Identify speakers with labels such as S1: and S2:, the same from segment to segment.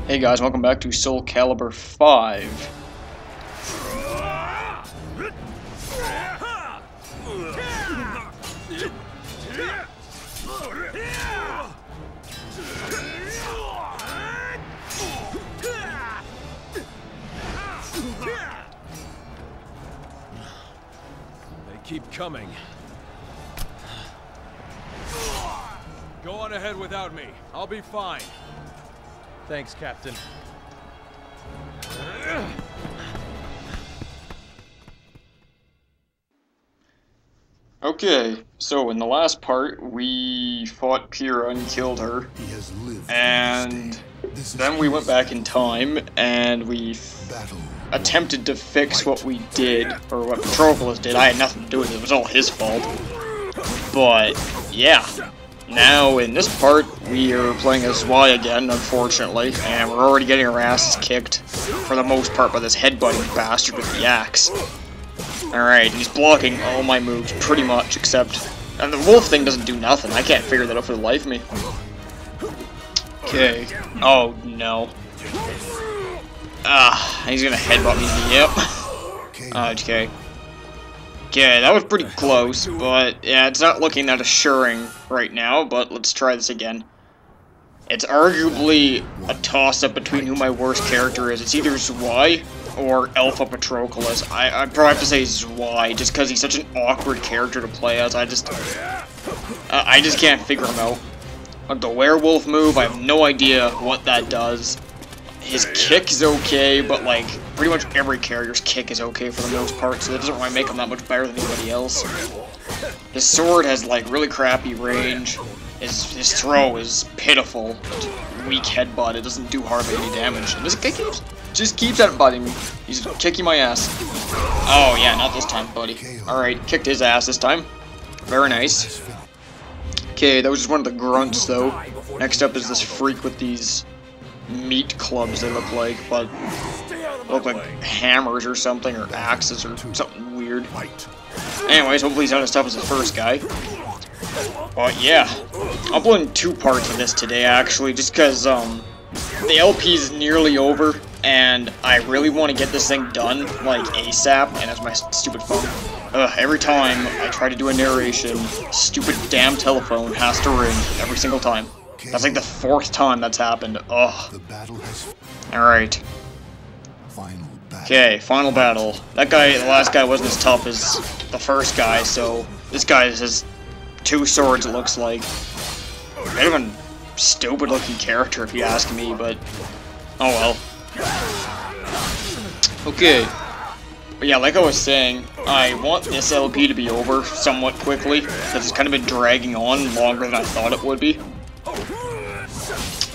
S1: Hey guys, welcome back to Soul Calibur 5.
S2: They keep coming. Go on ahead without me. I'll be fine. Thanks, Captain.
S1: Okay, so in the last part, we fought Pyrrha and killed her, and then we went back in time, and we attempted to fix what we did, or what Patroclus did. I had nothing to do with it, it was all his fault. But, yeah. Now, in this part, we are playing as Z.W.E.I again, unfortunately, and we're already getting our asses kicked, for the most part, by this headbutting bastard with the axe. Alright, he's blocking all my moves, pretty much, except... And the wolf thing doesn't do nothing, I can't figure that out for the life of me. Okay. Oh, no. He's gonna headbutt me, yep. Okay. Okay, that was pretty close, but yeah, it's not looking that assuring right now, but let's try this again. It's arguably a toss-up between who my worst character is. It's either Z.W.E.I or Alpha Patroclus. I'd probably have to say Z.W.E.I just because he's such an awkward character to play as. I just can't figure him out. Like the werewolf move, I have no idea what that does. His kick is okay, but like, pretty much every character's kick is okay for the most part, so that doesn't really make him that much better than anybody else. His sword has like really crappy range. His throw is pitiful. Weak headbutt, it doesn't do hardly any damage. And this guy just keeps headbutting me. He's kicking my ass. Oh yeah, not this time, buddy. Alright, kicked his ass this time. Very nice. Okay, that was just one of the grunts though. Next up is this freak with these meat clubs, they look like, but look like hammers or something, or axes or something weird. Anyways, hopefully he's not as tough as the first guy. But yeah, I'm playing two parts of this today actually, just because the LP is nearly over, and I really want to get this thing done, like ASAP, and that's my stupid phone. Every time I try to do a narration, stupid damn telephone has to ring every single time. That's like the fourth time that's happened. Ugh. Alright. Okay, final battle. That guy, the last guy wasn't as tough as the first guy, so this guy has two swords, it looks like. Kind of a stupid looking character if you ask me, but oh well. Okay. But yeah, like I was saying, I want this LP to be over somewhat quickly, because it's kind of been dragging on longer than I thought it would be.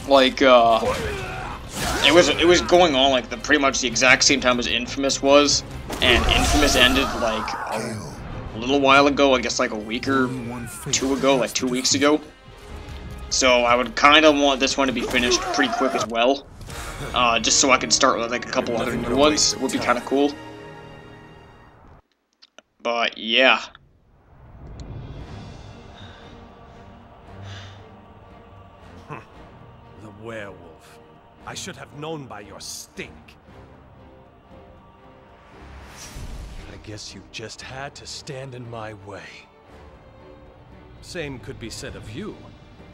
S1: Like, it was going on like pretty much the exact same time as Infamous was, and Infamous ended like a little while ago, I guess like a week or two ago, like 2 weeks ago. So I would kind of want this one to be finished pretty quick as well, just so I can start with like a couple other new ones. Would be kind of cool. But yeah.
S2: The werewolf. I should have known by your stink. I guess you just had to stand in my way. Same could be said of you.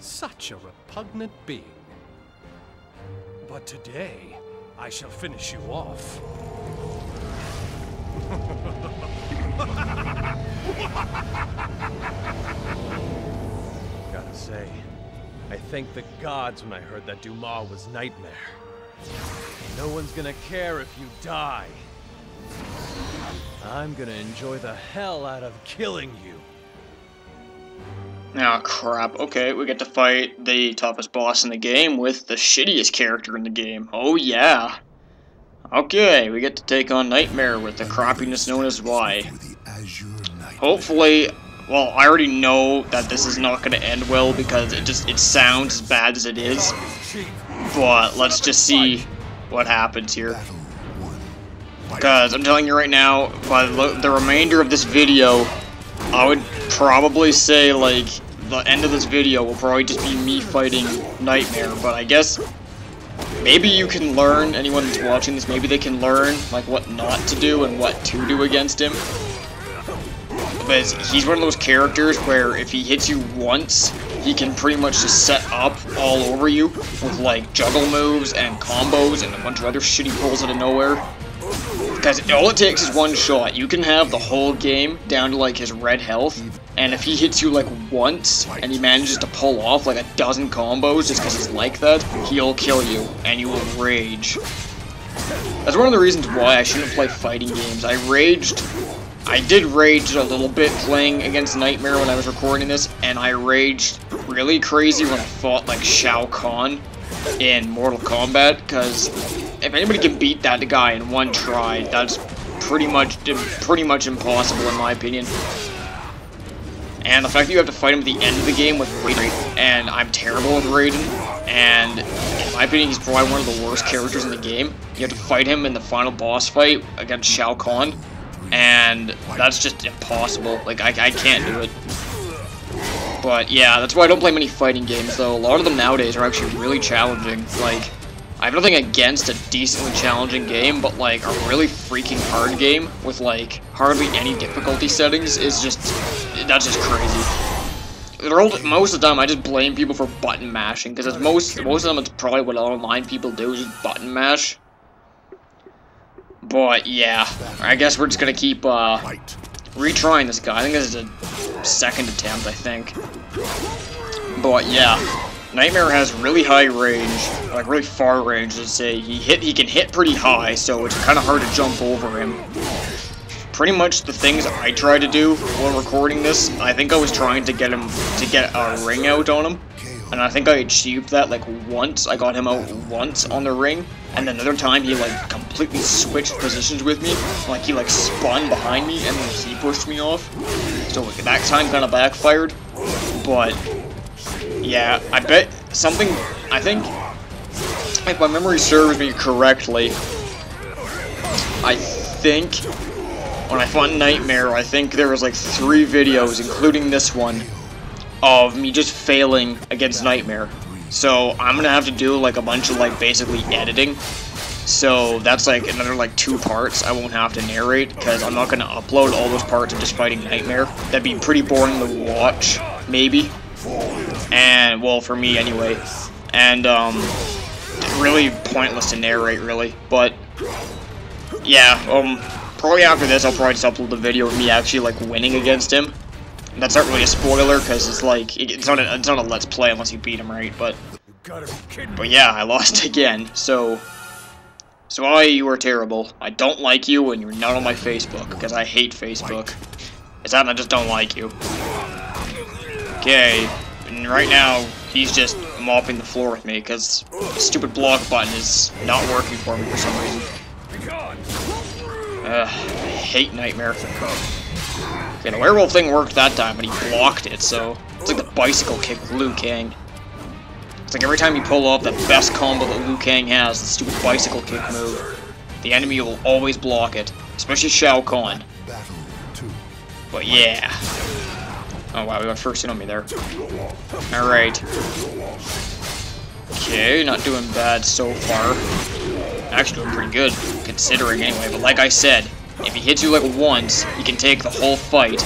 S2: Such a repugnant being. But today, I shall finish you off. Gotta say, I thanked the gods when I heard that Z.W.E.I was Nightmare. No one's gonna care if you die. I'm gonna enjoy the hell out of killing you.
S1: Oh crap, okay, we get to fight the toughest boss in the game with the shittiest character in the game. Oh yeah. Okay, we get to take on Nightmare with the crappiness known as Z.W.E.I. Hopefully, well, I already know that this is not going to end well because it sounds as bad as it is. But let's just see what happens here. Because I'm telling you right now, by the remainder of this video, I would probably say, like, the end of this video will probably just be me fighting Nightmare, but I guess maybe you can learn, anyone that's watching this, maybe they can learn, like, what not to do and what to do against him. Because he's one of those characters where if he hits you once, he can pretty much just set up all over you with, like, juggle moves and combos and a bunch of other shit he pulls out of nowhere. Because all it takes is one shot. You can have the whole game down to, like, his red health, and if he hits you, like, once, and he manages to pull off, like, a dozen combos just because he's like that, he'll kill you, and you will rage. That's one of the reasons why I shouldn't play fighting games. I did rage a little bit playing against Nightmare when I was recording this, and I raged really crazy when I fought, like, Shao Kahn in Mortal Kombat, because if anybody can beat that guy in one try, that's pretty much impossible in my opinion. And the fact that you have to fight him at the end of the game with Raiden, and I'm terrible with Raiden, and in my opinion he's probably one of the worst characters in the game. You have to fight him in the final boss fight against Shao Kahn, and that's just impossible. Like, I can't do it. But yeah, that's why I don't play many fighting games, though. A lot of them nowadays are actually really challenging. Like, I have nothing against a decently challenging game, but like a really freaking hard game with like hardly any difficulty settings is just, that's just crazy. Most of the time I just blame people for button mashing, because most of them it's probably what online people do, is just button mash. But yeah, I guess we're just gonna keep retrying this guy. I think this is a second attempt, I think. But yeah, Nightmare has really high range, like really far range, let's say. He can hit pretty high, so it's kind of hard to jump over him. Pretty much the things I tried to do while recording this, I think I was trying to get a ring out on him, and I think I achieved that like once. I got him out once on the ring, and then another time he like completely switched positions with me, like he like spun behind me and then he pushed me off. So that time kind of backfired, but yeah, I think if my memory serves me correctly, I think when I fought Nightmare, I think there was like 3 videos, including this one, of me just failing against Nightmare. So I'm gonna have to do like a bunch of like basically editing. So that's like another like 2 parts I won't have to narrate, because I'm not gonna upload all those parts of just fighting Nightmare. That'd be pretty boring to watch, maybe. And well, for me anyway. And really pointless to narrate, really. But yeah, probably after this I'll probably just upload the video of me actually like winning against him. That's not really a spoiler, because it's like it's not a let's play unless you beat him, right? But yeah, I lost again. So you are terrible. I don't like you, and you're not on my Facebook, because I hate Facebook. It's not that I just don't like you. Okay, and right now he's just mopping the floor with me, because the stupid block button is not working for me for some reason. I hate Nightmare. Okay, the werewolf thing worked that time, but he blocked it, so it's like the bicycle kick with Liu Kang. It's like every time you pull off the best combo that Liu Kang has, the stupid bicycle kick move, the enemy will always block it, especially Shao Kahn. But yeah. Oh wow, we got first hit on me there. Alright. Okay, not doing bad so far. Actually doing pretty good, considering anyway, but like I said, if he hits you like once, he can take the whole fight.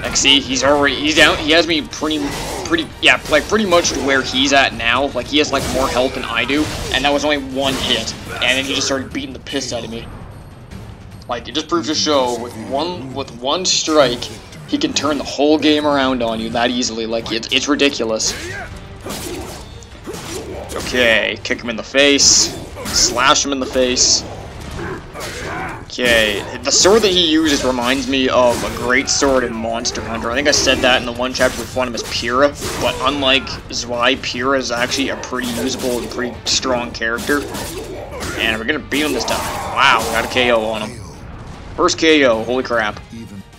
S1: Like, see, he's down. He has me pretty much to where he's at now. Like, he has like more health than I do, and that was only 1 hit, and then he just started beating the piss out of me. Like, it just proves to show with one strike, he can turn the whole game around on you that easily. Like, it's ridiculous. Okay, kick him in the face, slash him in the face. Okay, the sword that he uses reminds me of a great sword in Monster Hunter. I think I said that in the one chapter we fought him as Pyrrha, but unlike Z.W.E.I, Pyrrha is actually a pretty usable and pretty strong character. And we're gonna beat him this time. Wow, we got a KO on him. First KO, holy crap.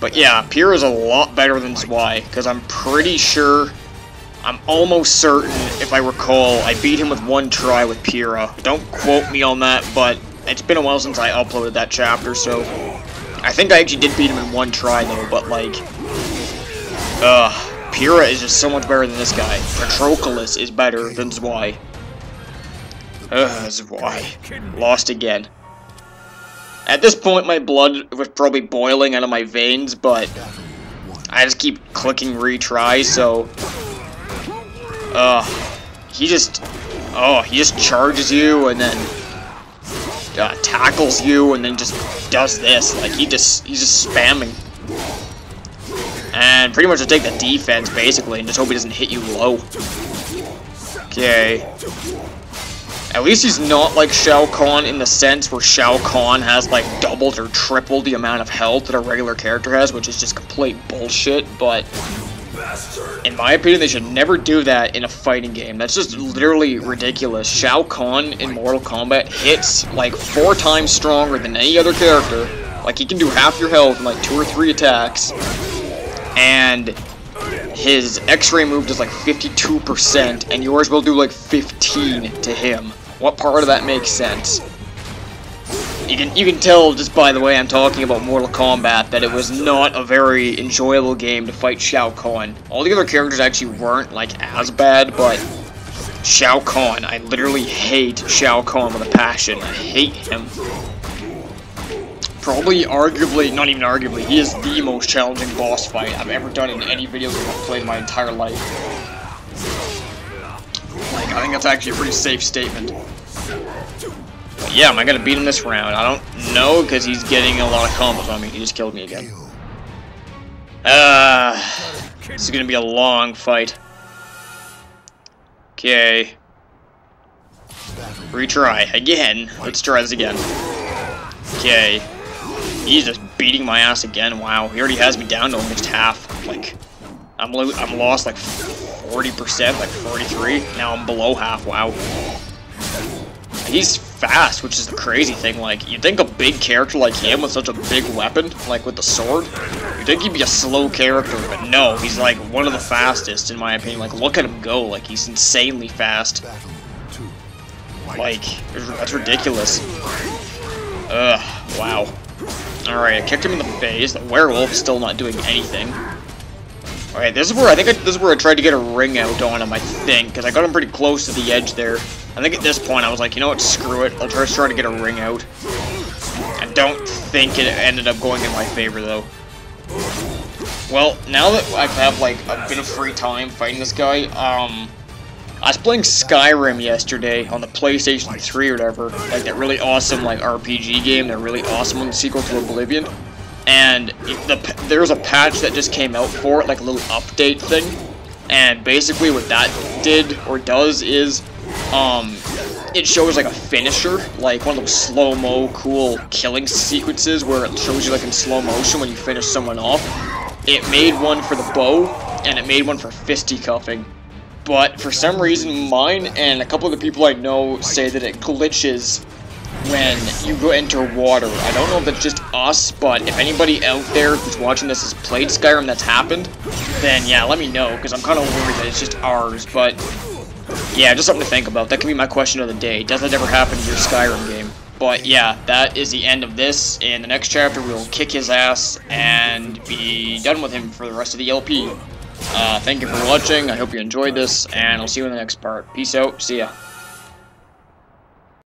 S1: But yeah, Pyrrha is a lot better than Z.W.E.I, because I'm pretty sure, I'm almost certain, if I recall, I beat him with 1 try with Pyrrha. Don't quote me on that, but it's been a while since I uploaded that chapter, so I think I actually did beat him in 1 try though, but like, Pyrrha is just so much better than this guy. Patroclus is better than Z.W.E.I. Z.W.E.I. Lost again. At this point, my blood was probably boiling out of my veins, but I just keep clicking retry, so... he just charges you, and then tackles you, and then just does this. Like, he's just spamming. And pretty much just take the defense, basically, and just hope he doesn't hit you low. Okay. At least he's not like Shao Kahn in the sense where Shao Kahn has like doubled or tripled the amount of health that a regular character has, which is just complete bullshit, but in my opinion, they should never do that in a fighting game. That's just literally ridiculous. Shao Kahn in Mortal Kombat hits like 4 times stronger than any other character. Like, he can do half your health in like 2 or 3 attacks, and his X-ray move does like 52%, and yours will do like 15 to him. What part of that makes sense? You can tell just by the way I'm talking about Mortal Kombat that it was not a very enjoyable game to fight Shao Kahn. All the other characters actually weren't like as bad, but Shao Kahn, I literally hate Shao Kahn with a passion. I hate him. Probably, arguably, not even arguably, he is the most challenging boss fight I've ever done in any video game I've played in my entire life. Like, I think that's actually a pretty safe statement. But yeah, am I gonna beat him this round? I don't know, because he's getting a lot of combos on me. He just killed me again. This is gonna be a long fight. Okay. Retry again. Let's try this again. Okay. He's just beating my ass again. Wow, he already has me down to almost half. Like, I'm lost like 40%, like 43. Now I'm below half. Wow. He's fast, which is the crazy thing. Like, you'd think a big character like him with such a big weapon, like with the sword, you'd think he'd be a slow character, but no, he's like one of the fastest in my opinion. Like, look at him go. Like, he's insanely fast. Like, that's ridiculous. Wow. Alright, I kicked him in the face. The werewolf is still not doing anything. Alright, this is where I tried to get a ring out on him, I think, because I got him pretty close to the edge there. I think at this point I was like, you know what, screw it. I'll try to get a ring out. I don't think it ended up going in my favor, though. Well, now that I have, like, a bit of free time fighting this guy, I was playing Skyrim yesterday on the PlayStation 3 or whatever, like that really awesome like RPG game, that really awesome one, the sequel to Oblivion, and there's a patch that just came out for it, like a little update thing, and basically what that did, or does, is, it shows like a finisher, like one of those slow-mo cool killing sequences where it shows you like in slow motion when you finish someone off. It made one for the bow, and it made one for fisticuffing. But for some reason, mine and a couple of the people I know say that it glitches when you go enter water. I don't know if that's just us, but if anybody out there who's watching this has played Skyrim that's happened, then yeah, let me know, because I'm kind of worried that it's just ours. But yeah, just something to think about. That could be my question of the day. Does that ever happen in your Skyrim game? But yeah, that is the end of this. In the next chapter, we'll kick his ass and be done with him for the rest of the LP. Thank you for watching, I hope you enjoyed this, and I'll see you in the next part. Peace out, see ya.